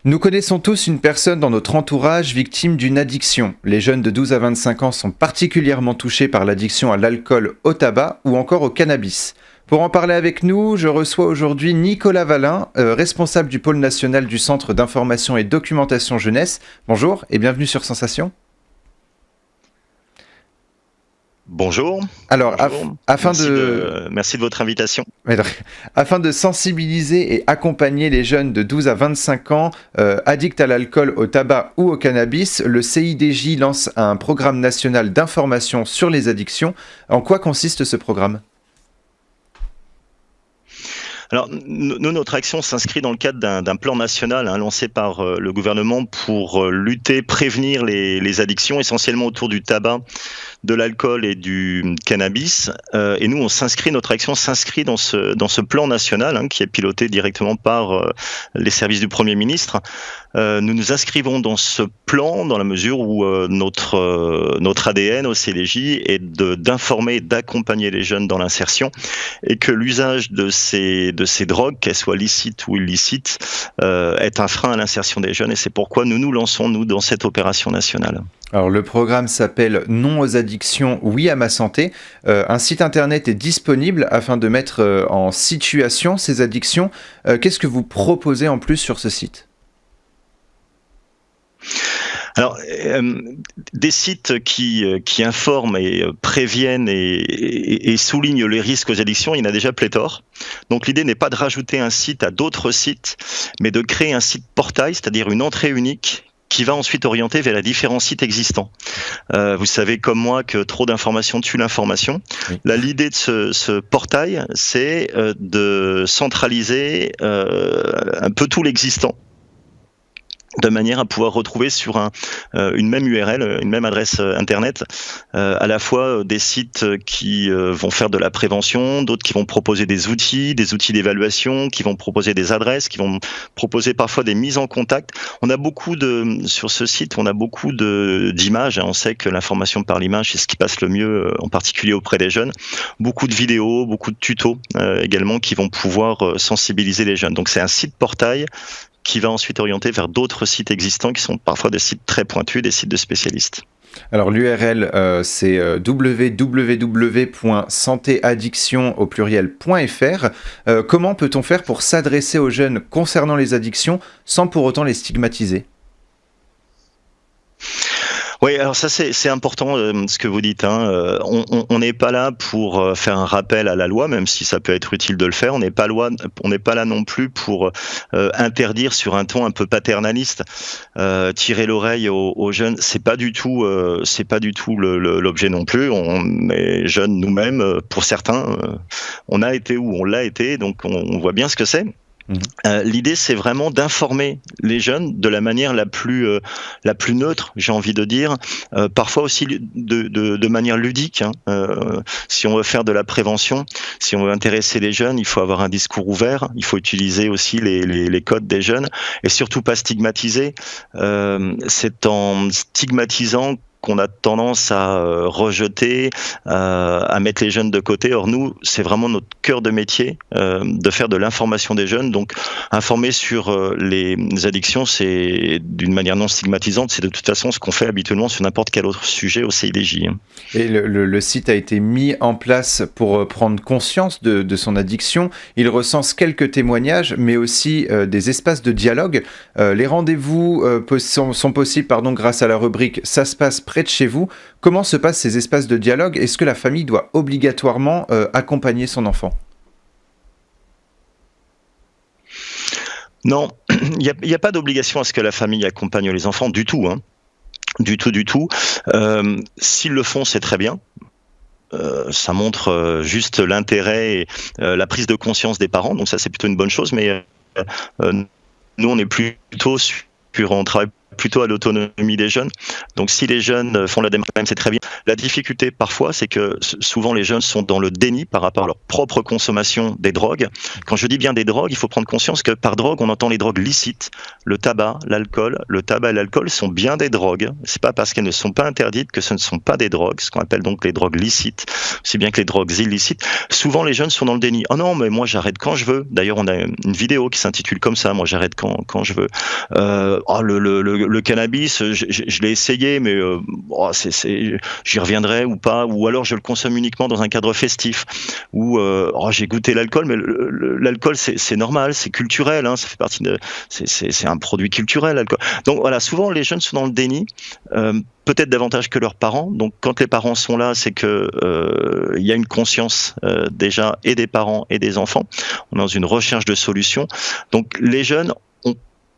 Nous connaissons tous une personne dans notre entourage victime d'une addiction. Les jeunes de 12 à 25 ans sont particulièrement touchés par l'addiction à l'alcool, au tabac ou encore au cannabis. Pour en parler avec nous, je reçois aujourd'hui Nicolas Valin, responsable du pôle national du Centre d'information et documentation jeunesse. Bonjour et bienvenue sur Sensation. Bonjour. Alors, Bonjour. Merci de votre invitation. Afin de sensibiliser et accompagner les jeunes de 12 à 25 ans addicts à l'alcool, au tabac ou au cannabis, le CIDJ lance un programme national d'information sur les addictions. En quoi consiste ce programme ? Alors, notre action s'inscrit dans le cadre d'un plan national lancé par le gouvernement pour lutter, prévenir les addictions, essentiellement autour du tabac, de l'alcool et du cannabis. Et nous, notre action s'inscrit dans ce plan national qui est piloté directement par les services du Premier ministre. Nous nous inscrivons dans ce plan dans la mesure où notre ADN au CDJ est d'informer, d'accompagner les jeunes dans l'insertion et que l'usage de ces drogues, qu'elles soient licites ou illicites, est un frein à l'insertion des jeunes et c'est pourquoi nous nous lançons dans cette opération nationale. Alors le programme s'appelle Non aux addictions, oui à ma santé. Un site internet est disponible afin de mettre en situation ces addictions. Qu'est-ce que vous proposez en plus sur ce site ? Alors, des sites qui informent et préviennent et soulignent les risques aux addictions, il y en a déjà pléthore. Donc l'idée n'est pas de rajouter un site à d'autres sites, mais de créer un site portail, c'est-à-dire une entrée unique, qui va ensuite orienter vers les différents sites existants. Vous savez comme moi que trop d'informations tue l'information. Oui. Là, l'idée de ce portail, c'est de centraliser un peu tout l'existant, de manière à pouvoir retrouver sur une même URL, une même adresse internet, à la fois des sites qui vont faire de la prévention, d'autres qui vont proposer des outils d'évaluation, qui vont proposer des adresses, qui vont proposer parfois des mises en contact. Sur ce site, on a beaucoup d'images. On sait que l'information par l'image, c'est ce qui passe le mieux, en particulier auprès des jeunes. Beaucoup de vidéos, beaucoup de tutos également qui vont pouvoir sensibiliser les jeunes. Donc c'est un site portail qui va ensuite orienter vers d'autres sites existants qui sont parfois des sites très pointus, des sites de spécialistes. Alors l'URL c'est www.santéaddiction au pluriel.fr. Comment peut-on faire pour s'adresser aux jeunes concernant les addictions sans pour autant les stigmatiser ? Oui, alors ça c'est important ce que vous dites. On n'est pas là pour faire un rappel à la loi, même si ça peut être utile de le faire. On n'est pas là non plus pour interdire sur un ton un peu paternaliste, tirer l'oreille aux jeunes. C'est pas du tout l'objet non plus. On est jeunes nous-mêmes, pour certains. On a été ou on l'a été, donc on voit bien ce que c'est. L'idée, c'est vraiment d'informer les jeunes de la manière la plus neutre, j'ai envie de dire, parfois aussi de manière ludique. Si on veut faire de la prévention, si on veut intéresser les jeunes, il faut avoir un discours ouvert, il faut utiliser aussi les codes des jeunes et surtout pas stigmatiser. C'est en stigmatisant qu'on a tendance à rejeter, à mettre les jeunes de côté. Or nous, c'est vraiment notre cœur de métier de faire de l'information des jeunes. Donc informer sur les addictions, c'est d'une manière non stigmatisante, c'est de toute façon ce qu'on fait habituellement sur n'importe quel autre sujet au CIDJ. Et le site a été mis en place pour prendre conscience de son addiction. Il recense quelques témoignages, mais aussi des espaces de dialogue. Les rendez-vous sont possibles grâce à la rubrique « Ça se passe près de chez vous ». Comment se passent ces espaces de dialogue ? Est-ce que la famille doit obligatoirement accompagner son enfant ? Non, il n'y a pas d'obligation à ce que la famille accompagne les enfants du tout. Du tout. S'ils le font, c'est très bien. Ça montre juste l'intérêt et la prise de conscience des parents. Donc ça, c'est plutôt une bonne chose. Mais nous, on est plutôt on travaille plutôt à l'autonomie des jeunes. Donc si les jeunes font la démarche, c'est très bien. La difficulté parfois, c'est que souvent les jeunes sont dans le déni par rapport à leur propre consommation des drogues. Quand je dis bien des drogues, il faut prendre conscience que par drogue, on entend les drogues licites. Le tabac, l'alcool. Le tabac et l'alcool sont bien des drogues. C'est pas parce qu'elles ne sont pas interdites que ce ne sont pas des drogues, ce qu'on appelle donc les drogues licites, aussi bien que les drogues illicites. Souvent les jeunes sont dans le déni. Oh non, mais moi j'arrête quand je veux. D'ailleurs, on a une vidéo qui s'intitule comme ça, moi j'arrête quand je veux. Le cannabis, je l'ai essayé, mais j'y reviendrai ou pas, ou alors je le consomme uniquement dans un cadre festif, ou j'ai goûté l'alcool, mais l'alcool c'est normal, c'est culturel, hein, ça fait partie c'est un produit culturel, l'alcool. Donc voilà, souvent les jeunes sont dans le déni, peut-être davantage que leurs parents. Donc quand les parents sont là, c'est que il y a une conscience déjà et des parents et des enfants. On est dans une recherche de solutions. Donc les jeunes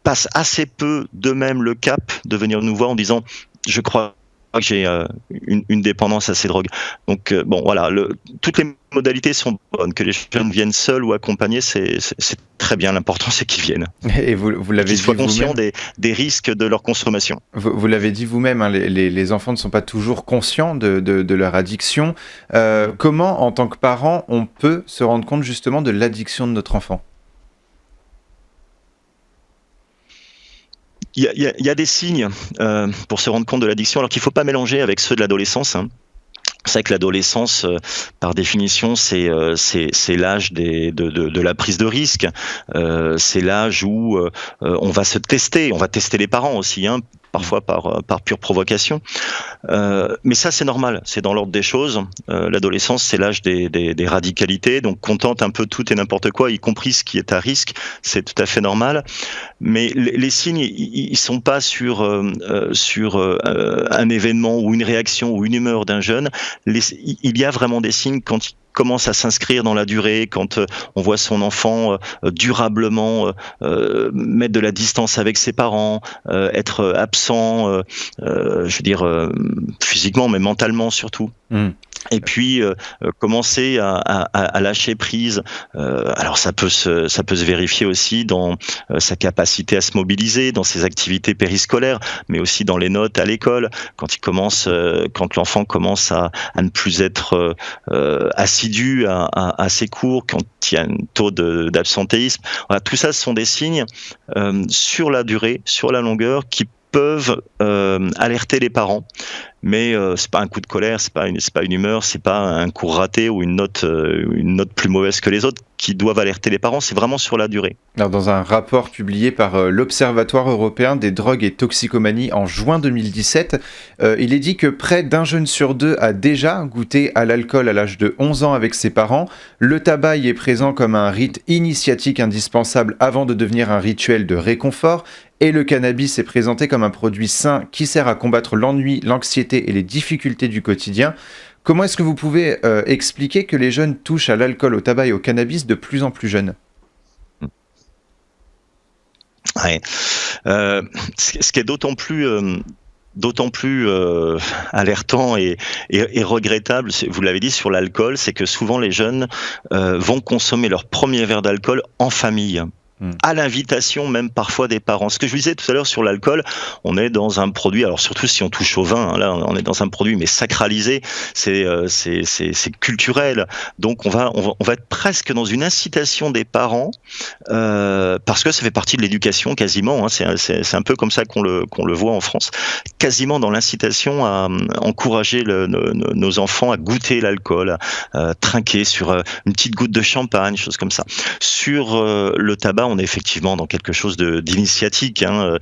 passent assez peu d'eux-mêmes le cap de venir nous voir en disant je crois que j'ai une dépendance à ces drogues. Donc voilà, toutes les modalités sont bonnes. Que les jeunes viennent seuls ou accompagnés, c'est très bien. L'important, c'est qu'ils viennent. Et vous l'avez dit, qu'ils soient conscients des risques de leur consommation. Vous l'avez dit vous-même, hein, les enfants ne sont pas toujours conscients de leur addiction. Comment, en tant que parent, on peut se rendre compte justement de l'addiction de notre enfant ? Il y a des signes pour se rendre compte de l'addiction, alors qu'il ne faut pas mélanger avec ceux de l'adolescence, hein. C'est vrai que l'adolescence, par définition, c'est l'âge de la prise de risque. C'est l'âge où on va se tester, on va tester les parents aussi, hein, parfois par pure provocation. Mais ça, c'est normal, c'est dans l'ordre des choses. L'adolescence, c'est l'âge des radicalités, donc qu'on tente un peu tout et n'importe quoi, y compris ce qui est à risque, c'est tout à fait normal. Mais les signes, ils sont pas sur un événement ou une réaction ou une humeur d'un jeune. Il y a vraiment des signes quand il commence à s'inscrire dans la durée, quand on voit son enfant durablement mettre de la distance avec ses parents, être absent, je veux dire physiquement, mais mentalement surtout. Et puis commencer à lâcher prise. Alors ça peut se vérifier aussi dans sa capacité à se mobiliser, dans ses activités périscolaires, mais aussi dans les notes à l'école. Quand l'enfant commence à ne plus être assidu à ses cours, quand il y a un taux d'absentéisme. Voilà, tout ça, ce sont des signes sur la durée, sur la longueur, qui peuvent alerter les parents. Mais c'est pas un coup de colère, c'est pas une humeur, c'est pas un cours raté ou une note plus mauvaise que les autres qui doivent alerter les parents. C'est vraiment sur la durée. Alors, dans un rapport publié par l'Observatoire européen des drogues et toxicomanies en juin 2017, il est dit que près d'un jeune sur deux a déjà goûté à l'alcool à l'âge de 11 ans avec ses parents. Le tabac y est présent comme un rite initiatique indispensable avant de devenir un rituel de réconfort. Et le cannabis est présenté comme un produit sain qui sert à combattre l'ennui, l'anxiété et les difficultés du quotidien. Comment est-ce que vous pouvez expliquer que les jeunes touchent à l'alcool, au tabac et au cannabis de plus en plus jeunes ? Ouais. Ce qui est d'autant plus alertant et regrettable, vous l'avez dit, sur l'alcool, c'est que souvent les jeunes vont consommer leur premier verre d'alcool en famille. À l'invitation même parfois des parents. Ce que je vous disais tout à l'heure sur l'alcool, on est dans un produit, alors surtout si on touche au vin, hein, là on est dans un produit mais sacralisé, c'est culturel, donc on va être presque dans une incitation des parents parce que ça fait partie de l'éducation quasiment, hein, c'est un peu comme ça qu'on le voit en France, quasiment dans l'incitation à encourager nos enfants à goûter l'alcool, à trinquer sur une petite goutte de champagne, choses comme ça. Sur le tabac, on est effectivement dans quelque chose d'initiatique. Hein.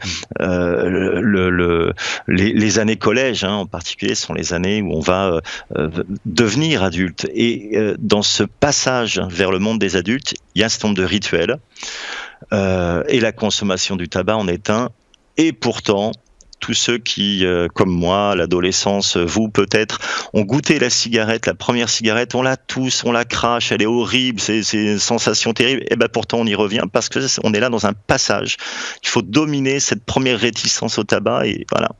Les années collège, hein, en particulier, sont les années où on va devenir adulte. Et dans ce passage vers le monde des adultes, il y a un certain nombre de rituels. Et la consommation du tabac en est un. Et pourtant, tous ceux qui, comme moi, à l'adolescence, vous peut-être, ont goûté la cigarette, la première cigarette, on la tousse, on la crache, elle est horrible, c'est une sensation terrible, et ben pourtant on y revient parce que on est là dans un passage. Il faut dominer cette première réticence au tabac et voilà.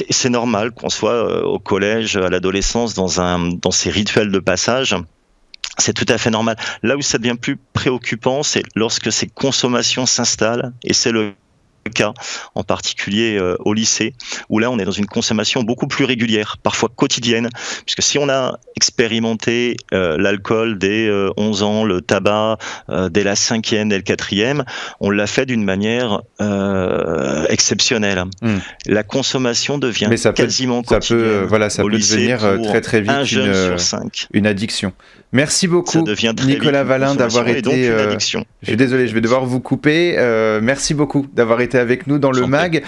C'est normal qu'on soit au collège, à l'adolescence, dans ces rituels de passage. C'est tout à fait normal. Là où ça devient plus préoccupant, c'est lorsque ces consommations s'installent, et c'est le cas, en particulier au lycée, où là on est dans une consommation beaucoup plus régulière, parfois quotidienne, puisque si on a expérimenté l'alcool dès 11 ans, le tabac dès la 5e, dès le 4e, on l'a fait d'une manière exceptionnelle. La consommation devient quasiment quotidienne. Ça peut devenir très très vite une addiction. Merci beaucoup Nicolas Valin d'avoir été... je suis désolé, je vais devoir vous couper. Merci beaucoup d'avoir été avec nous dans le MAG.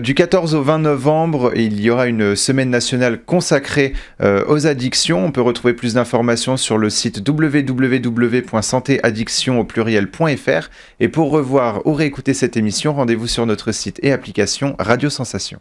Du 14 au 20 novembre, il y aura une semaine nationale consacrée aux addictions. On peut retrouver plus d'informations sur le site www.santéaddiction.fr. Et pour revoir ou réécouter cette émission, rendez-vous sur notre site et application Radio Sensation.